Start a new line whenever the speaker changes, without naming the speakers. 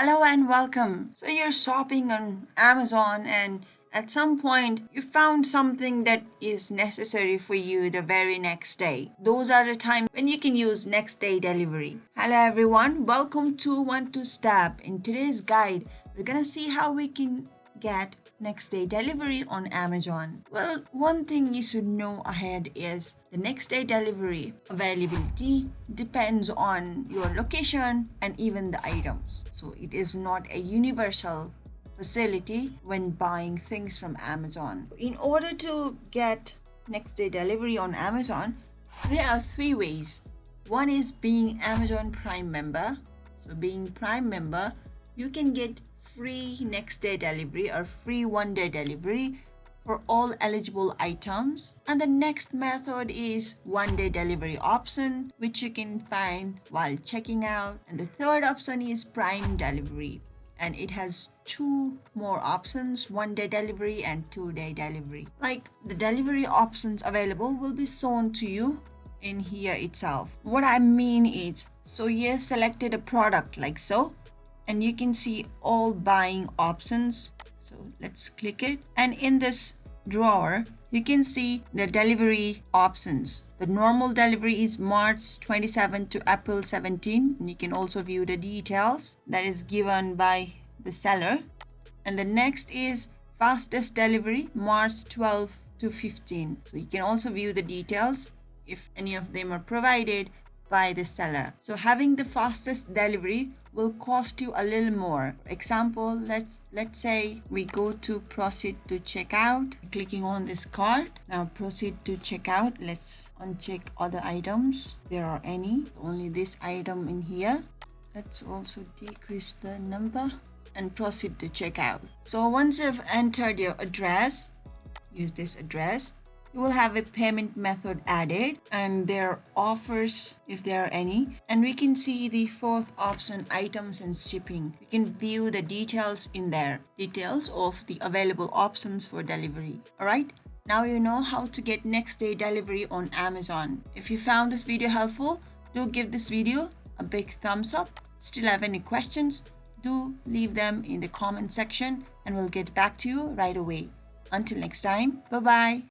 Hello and welcome. So you're shopping on Amazon and at some point you found something that is necessary for you the very next day. Those are the times when you can use next day delivery. Hello everyone, welcome to 1-2 Step. In today's guide, we're gonna see how we can get next day delivery on Amazon. Well, one thing you should know ahead is the next day delivery availability depends on your location and even the items. So it is not a universal facility when buying things from Amazon. In order to get next day delivery on Amazon, there are three ways. One is being Amazon Prime member. So being Prime member, you can get free next day delivery or free 1-day delivery for all eligible items. And the next method is 1-day delivery option, which you can find while checking out. And the third option is Prime delivery, and it has two more options, 1-day delivery and 2-day delivery. Like the delivery options available will be shown to you in here itself. What I mean is, so you have selected a product like so, and you can see all buying options. So let's click it, and in this drawer you can see the delivery options. The normal delivery is March 27 to April 17, and you can also view the details that is given by the seller. And the next is fastest delivery, March 12 to 15. So you can also view the details if any of them are provided by the seller. So having the fastest delivery will cost you a little more. For example, let's say we go to proceed to checkout, clicking on this cart. Now proceed to checkout. Let's uncheck other items. There are any, only this item in here. Let's also decrease the number and proceed to checkout. So once you've entered your address, use this address, you will have a payment method added, and their offers if there are any. And we can see the fourth option, items and shipping. We can view the details in there, details of the available options for delivery. Alright, now you know how to get next day delivery on Amazon. If you found this video helpful, do give this video a big thumbs up. Still have any questions, do leave them in the comment section and we'll get back to you right away. Until next time, bye bye.